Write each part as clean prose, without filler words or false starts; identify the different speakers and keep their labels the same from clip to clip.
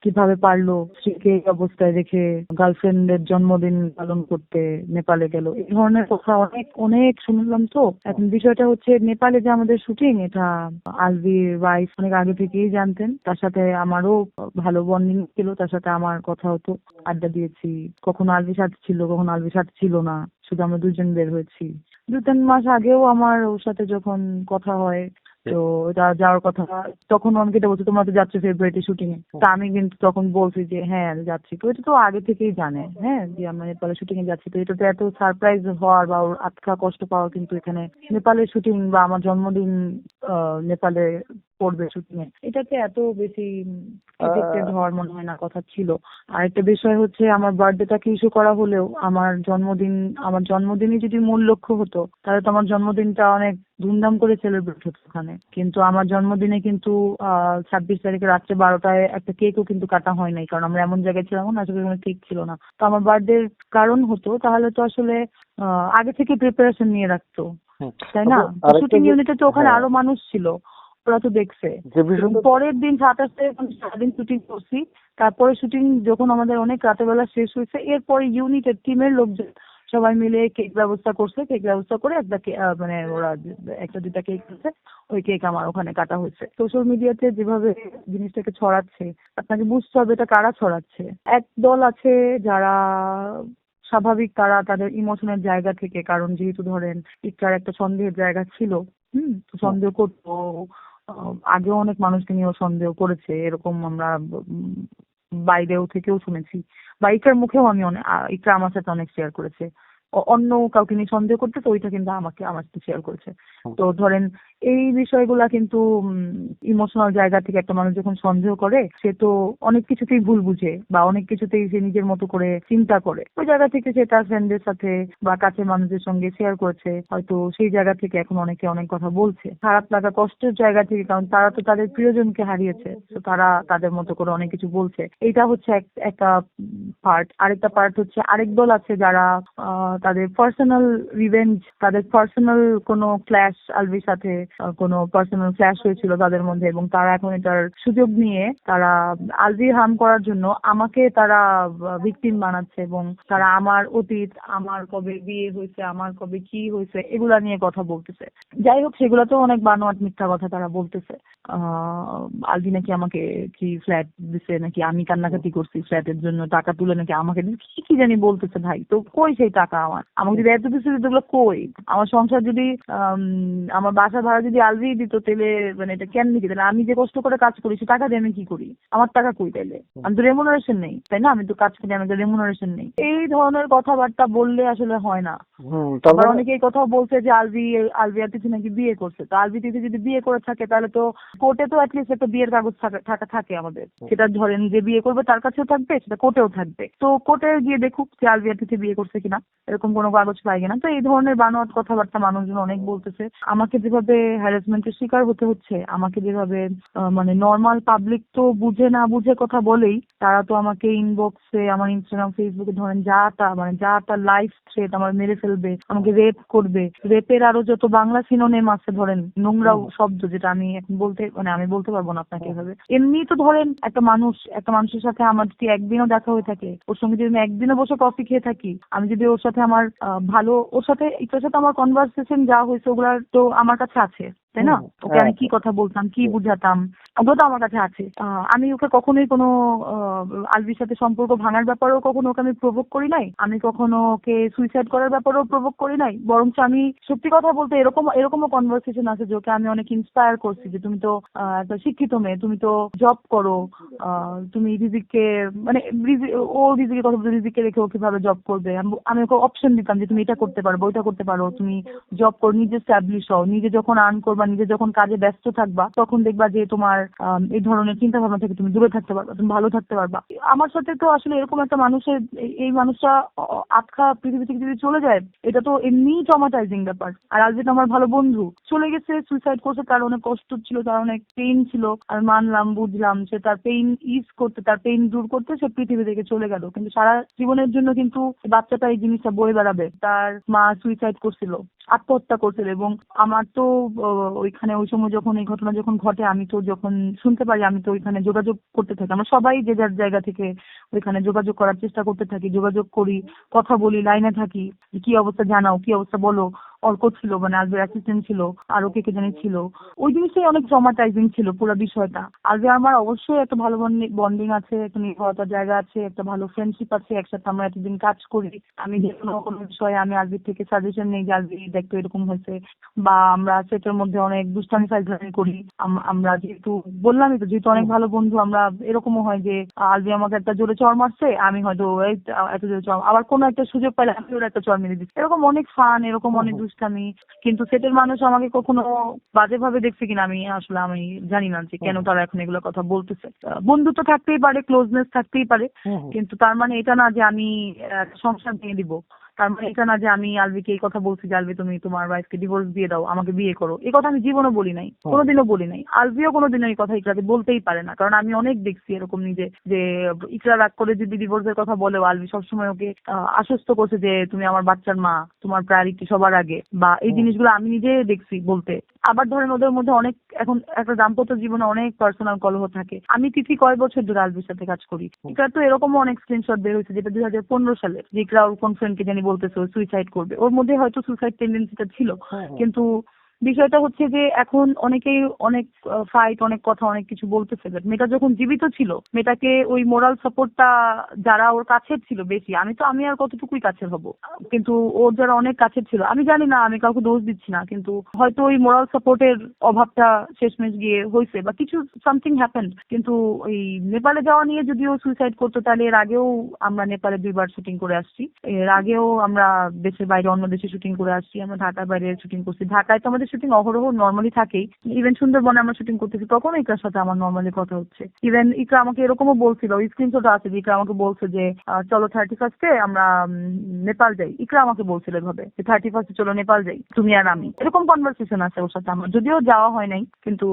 Speaker 1: কিভাবে পারলো স্ত্রীকে এই অবস্থায় রেখে গার্লফ্রেন্ডের জন্মদিন পালন করতে নেপালে গেল। এই ধরনের কথা অনেক অনেক শুনলাম। তো এখন বিষয়টা হচ্ছে, নেপালে যে আমাদের শুটিং, এটা আলভির ওয়াইফ অনেক আগে থেকেই জানতেন। তার সাথে আমারও ভালো বন্ডিং ছিল, তার সাথে আমার কথা হতো, আড্ডা দিয়েছি। কখনো আলভির সাথে ছিল, কখনো আলভির সাথে ছিল না, শুধু আমরা দুজন বের হয়েছি। 2-3 মাস আগেও আমার ওর সাথে যখন কথা হয়, তো যাওয়ার কথা, তখন অনেকে এটা বলছে তোমরা তো যাচ্ছ ফেব্রুয়ারিতে শুটিং এ। তা আমি কিন্তু তখন বলছি যে হ্যাঁ আমি যাচ্ছি। তো এটা তো আগে থেকেই জানে, হ্যাঁ, যে আমরা নেপালে শুটিং এ যাচ্ছি। তো এটা তো এত সারপ্রাইজ হওয়ার বা ওর আটকা কষ্ট পাওয়ার কিন্তু এখানে নেপালের শুটিং বা আমার জন্মদিন নেপালে পড়বে শুটিং এ, এটাকে এত বেশি এফেক্টেড হওয়ার মনে হয় না কথা ছিল। আরেকটা বিষয় হচ্ছে, আমার বার্থডেটাকে ইস্যু করা হলেও আমার জন্মদিনই যদি মূল লক্ষ্য হতো, তাহলে তো আমার জন্মদিনটা অনেক ধুমধাম করে সেলিব্রেট হতো ওখানে। কিন্তু আমার জন্মদিনে কিন্তু 26 তারিখে রাত্রে 12টায় একটা কেকও কিন্তু কাটা হয় নাই, কারণ আমরা এমন জায়গায় ছিলাম না, আসলে কোনো কেক ছিল না। তো আমার বার্থডে কারণ হতো, তাহলে তো আসলে আগে থেকে প্রিপারেশন নিয়ে রাখতো, তাই না? শুটিং ইউনিটে তো ওখানে আরো মানুষ ছিল, ওরা তো দেখছে। এবং পরের দিন 27 তারিখ আমি সারাদিন শুটিং করছি। তারপরে শুটিং যখন আমাদের অনেক রাতের বেলা শেষ হয়েছে, এরপরে ইউনিটের টিমের লোকজন সবাই মিলে কেক ব্যবস্থা করছে। কেক ব্যবস্থা করে একটা মানে ওরা 1-2টা কেক দিচ্ছে, ওই কেক আমার ওখানে কাটা হয়েছে। সোশ্যাল মিডিয়াতে যেভাবে জিনিসটাকে ছড়াচ্ছে, আপনাকে বুঝতে হবে এটা কারা ছড়াচ্ছে। এক দল আছে যারা স্বাভাবিক, তারা তাদের ইমোশনের জায়গা থেকে, কারণ যেহেতু ধরেন ইকরার একটা সন্দেহের জায়গা ছিল, তো সন্দেহ করতো। আগেও অনেক মানুষকে নিয়েও সন্দেহ করেছে, এরকম আমরা বাইরেও থেকেও শুনেছি, বা ইকরার মুখেও আমি অনেক, ইকরা আমার সাথে অনেক শেয়ার করেছে। অন্য কাউকে নিয়ে সন্দেহ করতে, তো ওইটা কিন্তু আমার সাথে শেয়ার করেছে। তো ধরেন এই বিষয়গুলা কিন্তু ইমোশনাল জায়গা থেকে একটা মানুষ যখন সন্দেহ করে, সে তো অনেক কিছুতেই ভুল বুঝে বা অনেক কিছুতেই সে নিজের মতো করে চিন্তা করে। ওই জায়গা থেকে সে তার ফ্রেন্ডদের সাথে বা কাছের মানুষদের সঙ্গে শেয়ার করেছে, হয়তো সেই জায়গা থেকে এখন অনেকে অনেক কথা বলছে খারাপ লাগা কষ্টের জায়গা থেকে, কারণ তারা তো তাদের প্রিয়জনকে হারিয়েছে। তো তারা তাদের মতো করে অনেক কিছু বলছে। এইটা হচ্ছে একটা পার্ট। আরেকটা পার্ট হচ্ছে, আরেক দল আছে যারা তাদের পার্সোনাল রিভেঞ্জ, তাদের পার্সোনাল কোনো ক্ল্যাশ, আলভির সাথে কোনো পার্সোনাল ক্ল্যাশ হয়েছিল তাদের মধ্যে, এবং তারা এখন এটার সুযোগ নিয়ে তারা আলভির হার্ম করার জন্য আমাকে তারা ভিকটিম বানাচ্ছে, এবং তারা আমার অতীত, আমার কবে বিয়ে হয়েছে, আমার কবে কি হয়েছে, এগুলা নিয়ে কথা বলতেছে। যাই হোক, সেগুলো তো অনেক বানোয়াট মিথ্যা কথা তারা বলতেছে। আলভি নাকি আমাকে কি ফ্ল্যাট দিছে, নাকি আমি কান্নাকাটি করছি ফ্ল্যাটের জন্য, টাকা তুলে নাকি আমাকে কি কি জানি বলতেছে। ভাই, তো কই সেই টাকা? আমাকে যদি এত কিছু দিত, ওগুলো কই? আমার সংসার যদি আমার বাসা ভাড়া যদি আলভি দিত, তাহলে মানে এটা কেন নিকি? তাহলে আমি যে কষ্ট করে কাজ করি, সে টাকা দিয়ে আমি কি করি? আমার টাকা কই তাইলে? আমি তো রেমুনারেশন নেই, তাই না? আমি তো কাজ করি, আমি তো রেমুনারেশন নেই। এই ধরনের কথাবার্তা বললে আসলে হয় না। আবার অনেকে এই কথাও বলছে যে আলভি আর তিথি নাকি বিয়ে করছে। তো আলভি তিথি যদি বিয়ে করে থাকে, তাহলে তো কোর্টে তো অ্যাটলিস্ট একটা বিয়ের কাগজ থাকে আমাদের। সেটা ধরেন যে বিয়ে করবে তার কাছেও থাকবে, সেটা কোর্টেও থাকবে। তো কোর্টে গিয়ে দেখুক যে আলভি আর তিথি বিয়ে করছে কিনা, এরকম কোনো কাগজ পাই কিনা। তো এই ধরনের বানোয়াট কথাবার্তা মানুষজন অনেক বলতেছে। আমাকে যেভাবে হ্যারাসমেন্টের শিকার হতে হচ্ছে, আমাকে যেভাবে মানে নর্মাল পাবলিক তো বুঝে না বুঝে কথা বলেই, তারা তো আমাকে ইনবক্সে, আমার ইনস্টাগ্রাম, ফেসবুকে ধরেন যা তা লাইভ থ্রেট, আমার মেরে ফেলবে, আমাকে রেপ করবে। রেপের আরো যত বাংলা সিনোনিম আছে, ধরেন নোংরা শব্দ, যেটা আমি এখন আমি বলতে পারবো না আপনাকে এভাবে। এমনি তো ধরেন একটা মানুষের সাথে আমার যদি একদিনও দেখা হয়ে থাকে, ওর সঙ্গে যদি আমি একদিনও বসে কফি খেয়ে থাকি, আমি যদি ওর সাথে আমার ওর সাথে এটার সাথে আমার কনভারসেশন যা হয়েছে, ওগুলা তো আমার কাছে আছে, তাই না? ওকে আমি কি কথা বলতাম, কি বুঝাতাম, ওগুলো তো আমার কাছে আছে। আমি ওকে কখনোই কোনো আলভির সাথে সম্পর্ক ভাঙার ব্যাপারেও কখনো ওকে আমি প্রভোগ করি নাই। আমি কখনো ওকে সুইসাইড করার ব্যাপারেও প্রভোগ করি নাই। বরঞ্চ আমি সত্যি কথা বলতে এরকমও কনভারসেশন আছে যে ওকে আমি অনেক ইন্সপায়ার করছি, যে তুমি তো একটা শিক্ষিত মেয়ে, তুমি তো জব করো, তুমি রিজিককে মানে রিজিকের কথা বলতে, রিজিককে রেখে ও কিভাবে জব করবে। আমি ওকে অপশন দিতাম যে তুমি এটা করতে পারো, ওইটা করতে পারো, তুমি জব করো, নিজে স্ট্যাবলিশ হও, নিজে যখন আর্ন করবা, নিজে যখন কাজে ব্যস্ত থাকবা, তখন দেখবা যে তোমার এই ধরনের চিন্তা ভাবনা থেকে তুমি দূরে থাকতে পারবা, তুমি ভালো থাকতে পারবা। আমার সাথে তো আসলে এরকম একটা মানুষের, এই মানুষটা আটকা পৃথিবী থেকে যদি চলে যায়, এটা তো এমনিই ট্রমাটাইজিং ব্যাপার। আর আলভিদ আমার ভালো বন্ধু, চলে গেছে, সুইসাইড করছে, তার অনেক কষ্ট ছিল, তার অনেক পেইন ছিল, আর মানলাম, বুঝলাম, সে তার পেইন তার পেইন দূর করতে সে পৃথিবী থেকে চলে গেল। কিন্তু সারা জীবনের জন্য কিন্তু বাচ্চাটা এই জিনিসটা বয়ে বেড়াবে। তার মা সুইসাইড করছিল, আত্মহত্যা করছিল। এবং আমার তো ওইখানে ওই সময় যখন এই ঘটনা যখন ঘটে, আমি তো যখন শুনতে পারি আমি তো ওইখানে যোগাযোগ করতে থাকি। আমরা সবাই যে যার জায়গা থেকে ওইখানে যোগাযোগ করার চেষ্টা করতে থাকি, যোগাযোগ করি, কথা বলি, লাইনে থাকি, যে কি অবস্থা জানাও, কি অবস্থা বলো। অর্ক ছিল, মানে আলভির অ্যাসিস্ট্যান্ট ছিল, আরো কে কে জানি ছিল। ওই জিনিসটাই অনেক ট্রমাটাইজিং ছিল পুরো বিষয়টা। আলভি আমার অবশ্যই একটা ভালো বন্ডিং আছে, একটা নির্ভরতার জায়গা আছে, একটা ভালো ফ্রেন্ডশিপ আছে, একসাথে আমরা এতদিন কাজ করি। আমি যে কোনো বিষয়ে আমি আলভির থেকে সাজেশন নেই যে আলভি দেখতো এরকম হয়েছে, বা আমরা সেটার মধ্যে অনেক দুষ্টামি ফাইজলামি করি। আমরা যেহেতু বললামই তো, যেহেতু অনেক ভালো বন্ধু, আমরা এরকমও হয় যে আলভি আমাকে একটা জোরে চড় মারছে, আমি হয়তো এত জোরে চড়, আবার কোনো একটা সুযোগ পাইলে আমি ওর একটা চড় মেরে দিচ্ছি। এরকম অনেক ফান, এরকম অনেক দুষ্টামি। কিন্তু সেটের মানুষ আমাকে কখনো বাজে ভাবে দেখছে কিনা আমি আসলে আমি জানি না, যে কেন তারা এখন এগুলো কথা বলতেছে। বন্ধুত্ব থাকতেই পারে, ক্লোজনেস থাকতেই পারে, কিন্তু তার মানে এটা না যে আমি সংসার ভেঙে দিব। তার মানে এটা না যে আমি আলভিকে এই কথা বলছি যে আলভি তুমি তোমার ওয়াইফকে ডিভোর্স দিয়ে দাও, আমাকে বিয়ে করো। এই কথা আমি জীবনও বলি নাই, কোনোদিনও বলি নাই। আলভিও কোনোদিনও এই কথা ইকরাকে বলতেই পারে না, কারণ আমি অনেক দেখছি এরকম নিজে, যে ইকরা রাগ করে যদি ডিভোর্সের কথা বলেও আলভি সবসময় ওকে আশ্বস্ত করছে যে তুমি আমার বাচ্চার মা, তোমার প্রায়োরিটি সবার আগে, বা এই জিনিসগুলো আমি নিজে দেখছি বলতে। আবার ধরেন ওদের মধ্যে অনেক, এখন একটা দাম্পত্য জীবনে অনেক পার্সোনাল কলহ থাকে। আমি তিথি কয় বছর ধরে আলভির সাথে কাজ করি, ইকরা তো এরকমও অনেক স্ক্রিনশট বের হয়েছে যেটা 2015 সালে, যে ইকরা ওর কোন ফ্রেন্ডকে জানি বলতেছে সুইসাইড করবে। ওর মধ্যে হয়তো সুইসাইড টেন্ডেন্সিটা ছিল, কিন্তু বিষয়টা হচ্ছে যে এখন অনেকেই অনেক ফাইট, অনেক কথা, অনেক কিছু বলতেছে। বাট মেয়েটা যখন জীবিত ছিল, মেয়েটাকে ওই মোরাল সাপোর্টটা যারা ওর কাছের ছিল বেশি, আমি আর কতটুকুই কাছের হব, কিন্তু ওর যারা অনেক কাছের ছিল, আমি জানি না, আমি কাউকে দোষ দিচ্ছি না, কিন্তু হয়তো ওই মোরাল সাপোর্টের অভাবটা শেষমেশ গিয়ে হয়েছে, বা কিছু সামথিং হ্যাপেন্ড। কিন্তু ওই নেপালে যাওয়া নিয়ে যদি ও সুইসাইড করতো, তাহলে এর আগেও আমরা নেপালে 2বার শুটিং করে আসছি, এর আগেও আমরা দেশের বাইরে অন্য দেশে শুটিং করে আসছি, আমরা ঢাকার বাইরে শুটিং করছি। ঢাকায় তো আমাদের শুটিং অহরহ নর্মালি থাকেই। ইভেন সুন্দরবনে আমরা শুটিং করতেছি, তখন ইকরার সাথে আমার নর্মালি কথা হচ্ছে। ইভেন ইকরা আমাকে এরকমও বলছিল, স্ক্রিনশট আছে যে ইকরা আমাকে বলছে যে চলো 31 আমরা নেপাল যাই। ইকরা আমাকে বলছিল এভাবে যে 31 চলো নেপাল যাই, তুমি আর আমি। এরকম কনভারসেশন আছে ওর সাথে আমার, যদিও যাওয়া হয় নাই, কিন্তু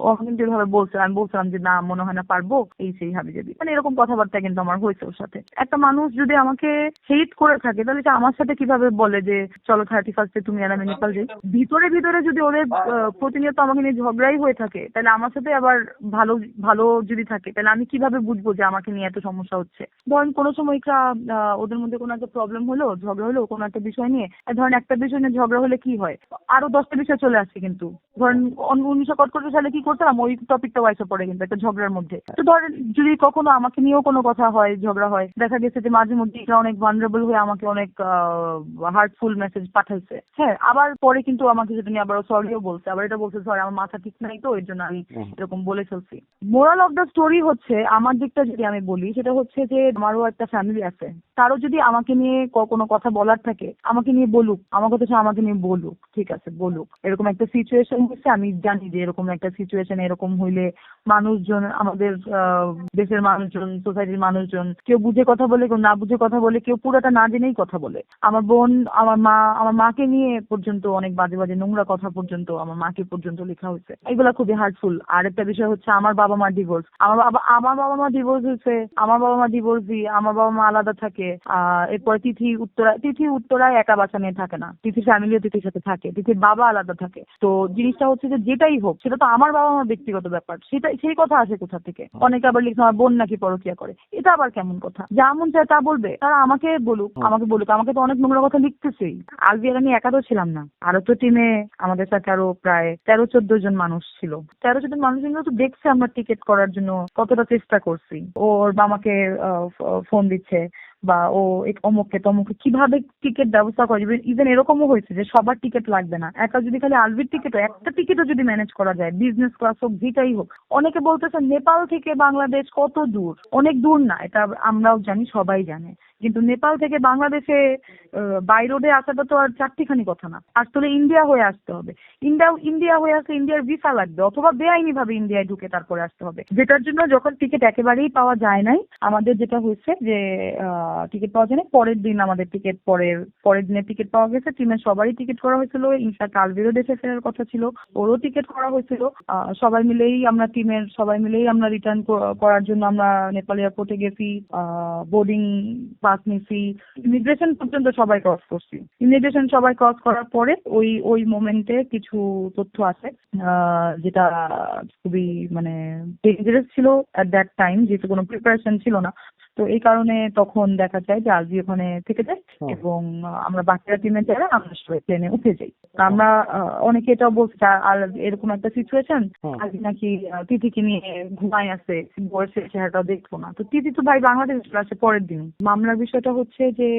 Speaker 1: ও কিন্তু এভাবে বলছে। আমি বলছিলাম যে না, মনে হয় না পারবো, এই সেই হাবি যাবি, মানে এরকম কথাবার্তা কিন্তু আমার হয়েছে ওর সাথে। একটা মানুষ যদি আমাকে হেট করে থাকে, তাহলে সে আমার সাথে কিভাবে বলে যে চলো 31 তুমি আর আমি নেপাল যাই? ভিতরে ভিতরে যদি ওদের প্রতিনিয়ত আমাকে নিয়ে ঝগড়াই হয়ে থাকে, তাহলে আমার সাথে আবার ভালো ভালো যদি থাকে, তাহলে আমি কিভাবে বুঝবো যে আমাকে নিয়ে এত সমস্যা হচ্ছে? ধরেন কোনো সময় ওদের মধ্যে কোনো একটা প্রবলেম হলো, ঝগড়া হলো কোনো একটা বিষয় নিয়ে, ধরেন একটা বিষয় নিয়ে ঝগড়া হলে কি হয়, আরো 10টা বিষয় চলে আসছে। কিন্তু ধরেন 1971 সালে কি করতাম, ওই টপিকটাও এসে পড়ে কিন্তু একটা ঝগড়ার মধ্যে। তো ধরেন যদি কখনো আমাকে নিয়েও কোনো কথা হয়, ঝগড়া হয়, দেখা গেছে যে মাঝে মধ্যে এটা অনেক ভালনারেবল হয়ে আমাকে অনেক হার্টফুল মেসেজ পাঠাইছে। হ্যাঁ, আবার পরে কিন্তু আমাকে যেটা নিয়ে আবার সরিও বলছে, আবার এটা বলছে সরি আমার মাথা ঠিক নাই, তো এর জন্য আমি এরকম বলে ফেলছি। মোরাল অফ দ্য স্টোরি হচ্ছে, আমার দিকটা যদি আমি বলি, সেটা হচ্ছে যে আমারও একটা ফ্যামিলি আছে। তারও যদি আমাকে নিয়ে কোনো কথা বলার থাকে, আমাকে নিয়ে বলুক, আমার কথা হচ্ছে আমাকে নিয়ে বলুক, ঠিক আছে বলুক। এরকম একটা সিচুয়েশন হচ্ছে, আমি জানি যে এরকম একটা সিচুয়েশন, এরকম হইলে মানুষজন, আমাদের দেশের মানুষজন, সোসাইটির মানুষজন, কেউ বুঝে কথা বলে, কেউ না বুঝে কথা বলে, কেউ পুরোটা না জেনেই কথা বলে। আমার বোন, আমার মাকে নিয়ে পর্যন্ত অনেক বাজে বাজে নোংরা কথা পর্যন্ত আমার মাকে পর্যন্ত লেখা হয়েছে। এগুলা খুবই হার্টফুল। আর একটা বিষয় হচ্ছে আমার বাবা মা ডিভোর্স। আমার বাবা মা ডিভোর্স হয়েছে, আমার বাবা মা ডিভোর্স দিয়ে আমার বাবা মা আলাদা থাকে। এরপরে তিথি উত্তরায় একা বাচ্চা নিয়ে থাকে না, তিথির ফ্যামিলিও তিথির সাথে থাকে, তিথির বাবা আলাদা থাকে। তো জিনিসটা হচ্ছে যে যেটাই হোক, সেটা তো আমার বাবা মার ব্যক্তিগত ব্যাপার, সেই কথা আসে কোথা থেকে? অনেকে আবার লিখছে আমার বোন নাকি পরকিয়া করে। এটা আবার কেমন কথা? যা মন চায় তা বলবে, তারা আমাকে বলুক, আমাকে তো অনেক নোংরা কথা লিখতেছেই। আলভি আর আমি একা তো ছিলাম না, আরো তো টিমে আমাদের সাথে আরো প্রায় 13-14 জন মানুষ ছিল। 13-14 মানুষজন তো দেখছে আমরা টিকিট করার জন্য কতটা চেষ্টা করছি। ওর আমাকে ফোন দিচ্ছে, বা ও অমুককে তমুককে কিভাবে টিকিট ব্যবস্থা করে। ইভেন এরকমও হয়েছে যে সবার টিকিট লাগবে না, একা যদি খালি আলভির টিকিটও, একটা টিকিটও যদি ম্যানেজ করা যায়, বিজনেস ক্লাস হোক যেটাই হোক। অনেকে বলতেছে নেপাল থেকে বাংলাদেশ কত দূর, অনেক দূর না, এটা আমরাও জানি, সবাই জানে। কিন্তু নেপাল থেকে বাংলাদেশে বাই রোডে আসাটা তো আর চারটিখানি কথা না। আসলে ইন্ডিয়া হয়ে আসতে হবে। ইন্ডিয়া হয়ে আসলে ইন্ডিয়ার ভিসা লাগবে, অথবা বেআইনি ভাবে ইন্ডিয়ায় ঢুকে তারপরে আসতে হবে, যেটার জন্য যখন টিকিট একেবারেই পাওয়া যায় নাই, আমাদের যেটা হয়েছে যে টিকিট পাওয়া যায় না। পরের দিন আমাদের পরের দিনে টিকিট পাওয়া গেছে। টিমের সবারই টিকিট করা হয়েছিল। ইনফ্যাক্ট আলভিরও দেশে ফেরার কথা ছিল, ওরও টিকিট করা হয়েছিল। সবাই মিলেই আমরা রিটার্ন করার জন্য আমরা নেপাল এয়ারপোর্টে গেছি, বোর্ডিং পাস নিছি, ইমিগ্রেশন পর্যন্ত সবাই ক্রস করছি। ইমিগ্রেশন সবাই ক্রস করার পরে ওই মোমেন্টে কিছু তথ্য আছে যেটা খুবই মানে ডেঞ্জারাস ছিল অ্যাট দ্যাট টাইম, যেহেতু কোনো প্রিপারেশন ছিল না। তো এই কারণে তখন দেখা যায় যে আলভি ওখানে থেকে যায় এবং আমরা বাকিরা টিমে যারা আমরা সবাই প্লেনে উঠে যাই। আমরা অনেকে এটাও বলছে আর এরকম একটা সিচুয়েশন আলভি নাকি তিথিকে নিয়ে ঘুমায় আছে, বয়সের চেহারাটাও দেখবো না। তো তিথি তো ভাই বাংলাদেশ চলে আসে পরের দিন। মামলার বিষয়টা হচ্ছে যে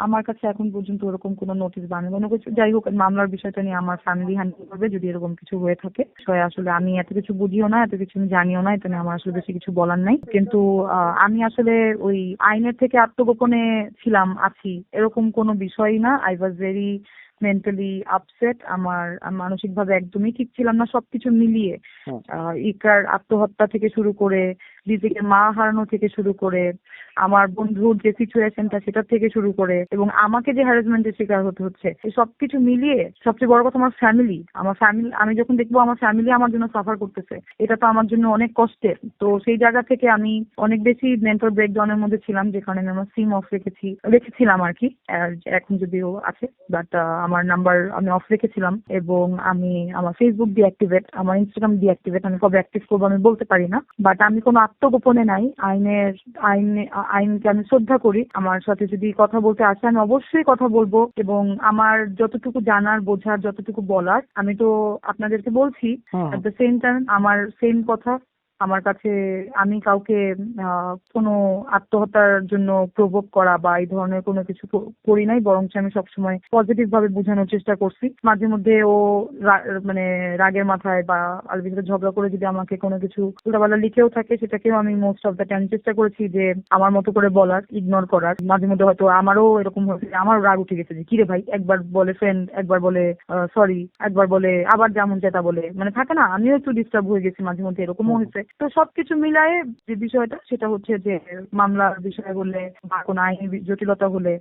Speaker 1: আমার কাছে এখন পর্যন্ত ওরকম কোনো নোটিশ বা কোনো কিছু, যাই হোক মামলার বিষয়টা নিয়ে আমার ফ্যামিলি হ্যান্ডেল করবে যদি এরকম কিছু হয়ে থাকে। আসলে আমি এত কিছু বুঝিও না, এত কিছু আমি জানিও না, এটা নিয়ে আমার আসলে বেশি কিছু বলার নাই। কিন্তু আমি আসলে ওই আইনের থেকে আত্মগোপনে আছি এরকম কোনো বিষয়ই না। I was very mentally upset. আমার মানসিকভাবে একদমই ঠিক ছিলাম না। সবকিছু মিলিয়ে ইকরার আত্মহত্যা থেকে শুরু করে, রিজিকের মা হারানো থেকে শুরু করে, আমার বন্ধুর যে সিচুয়েশনটা সেটা থেকে শুরু করে, এবং আমাকে যে হ্যারাসমেন্টের শিকার হতে হচ্ছে, এই সবকিছু মিলিয়ে সবচেয়ে বড় কথা আমার ফ্যামিলি, আমি যখন দেখবো আমার ফ্যামিলি আমার জন্য সাফার করতেছে, এটা তো আমার জন্য অনেক কষ্টের। তো সেই জায়গা থেকে আমি অনেক বেশি মেন্টাল ব্রেকডাউনের মধ্যে ছিলাম, যেখানে আমি আমার সিম অফ রেখেছিলাম আর কি। এখন যদিও আছে, বাট আমার নাম্বার আমি অফ রেখেছিলাম এবং আমি আমার ফেসবুক ডিঅ্যাক্টিভেট, আমার ইনস্টাগ্রাম ডিঅ্যাক্টিভেট। আমি কবে অ্যাক্টিভ করবো আমি বলতে পারি না, বাট আমি কোনো আত্মগোপনে নাই। আইনকে আমি শ্রদ্ধা করি। আমার সাথে যদি কথা বলতে আসে আমি অবশ্যই কথা বলবো, এবং আমার যতটুকু জানার বোঝার যতটুকু বলার আমি তো আপনাদেরকে বলছি। এট দ্য সেম টাইম আমার সেম কথা আমার কাছে, আমি কাউকে কোনো আত্মহত্যার জন্য প্রভোগ করা বা এই ধরনের কোনো কিছু করি নাই, বরঞ্চ আমি সবসময় পজিটিভ ভাবে বোঝানোর চেষ্টা করছি। মাঝে মধ্যে ও মানে রাগের মাথায় বা আলবির সাথে ঝগড়া করে যদি আমাকে কোনো কিছু উল্টাপাল্টা লিখেও থাকে, সেটাকেও আমি মোস্ট অফ দ্য টাইম চেষ্টা করেছি যে আমার মতো করে বলার, ইগনোর করার। মাঝে মধ্যে হয়তো আমারও এরকম হয়েছে, আমারও রাগ উঠে গেছে যে কিরে ভাই, একবার বলে ফ্রেন্ড, একবার বলে সরি, একবার বলে আবার যেমন যেটা বলে, মানে থাকে না, আমিও একটু ডিস্টার্ব হয়ে গেছি মাঝে মধ্যে, এরকমও হয়েছে। তো সবকিছু মিলায়ে যে বিষয়টা সেটা হচ্ছে যে মামলার বিষয় হলে বা কোনো আইনি জটিলতা হলে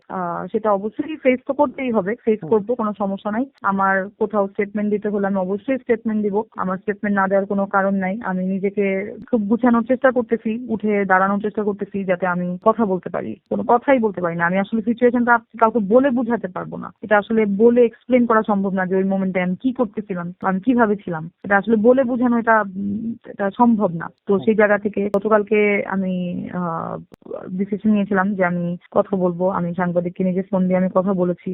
Speaker 1: সেটা অবশ্যই ফেস তো করতেই হবে, ফেস করবো, কোনো সমস্যা নাই। আমার কোথাও স্টেটমেন্ট দিতে হলে আমি অবশ্যই স্টেটমেন্ট দিব, আমার স্টেটমেন্ট না দেওয়ার কোনো কারণ নাই। আমি নিজেকে খুব গুছানোর চেষ্টা করতেছি, উঠে দাঁড়ানোর চেষ্টা করতেছি যাতে আমি কথা বলতে পারি। কোনো কথাই বলতে পারি না আমি, আসলে সিচুয়েশনটা কাউকে বলে বুঝাতে পারবো না। এটা আসলে বলে এক্সপ্লেন করা সম্ভব না যে ওই মোমেন্টে আমি কি করতেছিলাম, আমি কিভাবে ছিলাম, এটা আসলে বলে বোঝানো এটা সম্ভব না। তো সেই জায়গা থেকে গতকালকে আমি ডিসিশন নিয়েছিলাম যে আমি কথা বলবো। আমি সাংবাদিককে নিজে ফোন দিয়ে আমি কথা বলেছি।